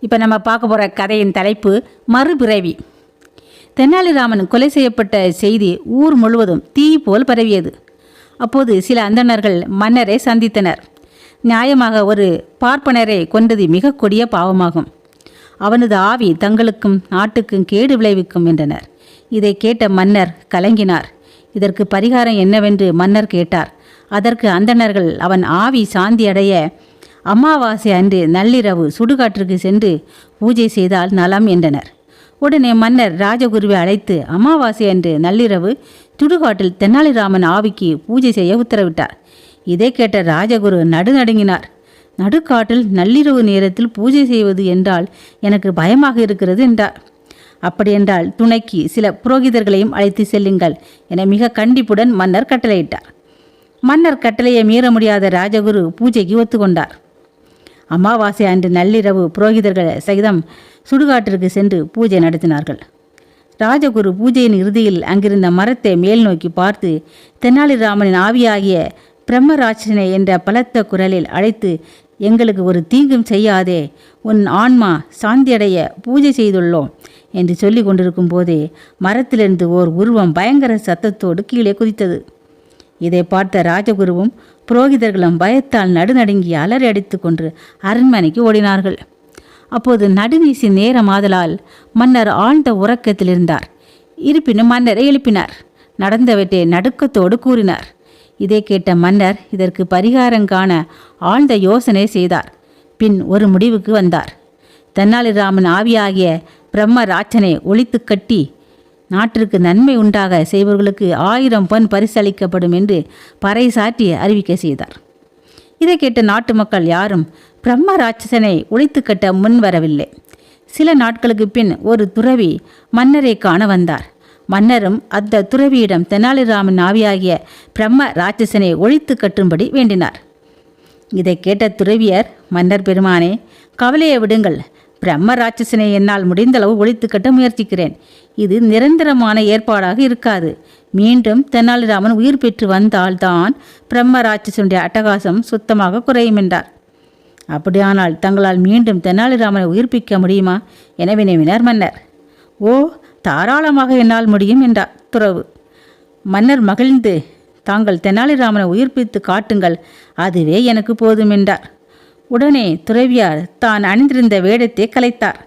இப்போ நம்ம பார்க்க போகிற கதையின் தலைப்பு மறுபிறவி. தெனாலிராமன் கொலை செய்யப்பட்ட செய்தி ஊர் முழுவதும் தீ போல் பரவியது. அப்போது சில அந்தணர்கள் மன்னரை சந்தித்தனர். நியாயமாக ஒரு பார்ப்பனரை கொண்டது மிக கொடிய பாவமாகும். அவனது ஆவி தங்களுக்கும் நாட்டுக்கும் கேடு விளைவிக்கும் என்றனர். இதை கேட்ட மன்னர் கலங்கினார். இதற்கு பரிகாரம் என்னவென்று மன்னர் கேட்டார். அதற்கு அந்தணர்கள் அவன் ஆவி சாந்தியடைய அமாவாசை அன்று நள்ளிரவு சுடுகாட்டிற்கு சென்று பூஜை செய்தால் நலம் என்றனர். உடனே மன்னர் ராஜகுருவை அழைத்து அமாவாசை அன்று நள்ளிரவு சுடுகாட்டில் தெனாலிராமன் ஆவிக்கு பூஜை செய்ய உத்தரவிட்டார். இதை கேட்ட ராஜகுரு நடுநடுங்கினார். நடுக்காட்டில் நள்ளிரவு நேரத்தில் பூஜை செய்வது என்றால் எனக்கு பயமாக இருக்கிறது என்றார். அப்படியென்றால் துணைக்கு சில புரோகிதர்களையும் அழைத்து செல்லுங்கள் என மிக கண்டிப்புடன் மன்னர் கட்டளையிட்டார். மன்னர் கட்டளையை மீற முடியாத ராஜகுரு பூஜைக்கு ஒத்துக்கொண்டார். அமாவாசை அன்று நள்ளிரவு புரோகிதர்கள் சகிதம் சுடுகாட்டிற்கு சென்று பூஜை நடத்தினார்கள். ராஜகுரு பூஜையின் இறுதியில் அங்கிருந்த மரத்தை மேல் நோக்கி பார்த்து தெனாலிராமனின் ஆவியாகிய பிரம்மராட்சனை என்ற பலத்த குரலில் அழைத்து, எங்களுக்கு ஒரு தீங்கும் செய்யாதே, உன் ஆன்மா சாந்தியடைய பூஜை செய்துள்ளோம் என்று சொல்லி கொண்டிருக்கும் போதே மரத்திலிருந்து ஓர் உருவம் பயங்கர சத்தத்தோடு கீழே குதித்தது. இதை பார்த்த ராஜகுருவும் புரோகிதர்களும் பயத்தால் நடுநடுங்கி அலறி அடித்து கொண்டு அரண்மனைக்கு ஓடினார்கள். அப்போது நடுவீசி நேரமாதலால் மன்னர் ஆழ்ந்த உறக்கத்தில் இருந்தார். இருப்பினும் மன்னரை எழுப்பினார். நடந்தவற்றை நடுக்கத்தோடு கூறினார். இதை கேட்ட மன்னர் இதற்கு பரிகாரம் காண ஆழ்ந்த யோசனை செய்தார். பின் ஒரு முடிவுக்கு வந்தார். தெனாலிராமன் ஆவியாகிய பிரம்மராட்சனை ஒழித்து கட்டி நாட்டிற்கு நன்மை உண்டாக செய்பவர்களுக்கு 1000 பொன் பரிசளிக்கப்படும் என்று பறைசாற்றி அறிவிக்க செய்தார். இதை கேட்ட நாட்டு மக்கள் யாரும் பிரம்மராட்சசனை ஒழித்து கட்ட முன்வரவில்லை. சில நாட்களுக்கு பின் ஒரு துறவி மன்னரை காண வந்தார். மன்னரும் அந்த துறவியிடம் தெனாலிராமன் ஆவியாகிய பிரம்ம ராட்சசனை ஒழித்து கட்டும்படி வேண்டினார். இதை கேட்ட துறவியர், மன்னர் பெருமானே, கவலையை விடுங்கள், பிரம்ம ராட்சசனை என்னால் முடிந்தளவு ஒழித்து கட்ட முயற்சிக்கிறேன். இது நிரந்தரமான ஏற்பாடாக இருக்காது. மீண்டும் தெனாலிராமன் உயிர் பெற்று வந்தால்தான் பிரம்ம ராட்சசனுடைய அட்டகாசம் சுத்தமாக குறையும் என்றார். அப்படியானால் தங்களால் மீண்டும் தெனாலிராமனை உயிர்ப்பிக்க முடியுமா என வினவினார் மன்னர். ஓ, தாராளமாக என்னால் முடியும் என்றார் துறவு. மன்னர் மகிழ்ந்து, தாங்கள் தெனாலிராமனை உயிர்ப்பித்து காட்டுங்கள், அதுவே எனக்கு போதும் என்றார். உடனே துறவியார் தான் அணிந்திருந்த வேடத்தை கலைத்தார்.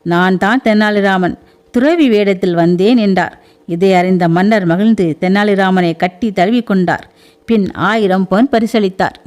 நான் தான் தெனாலிராமன், துறவி வேடத்தில் வந்தேன் என்றார். இதை அறிந்த மன்னர் மகிழ்ந்து தெனாலிராமனை கட்டி தழுவி கொண்டார். பின் 1000 பொன் பரிசளித்தார்.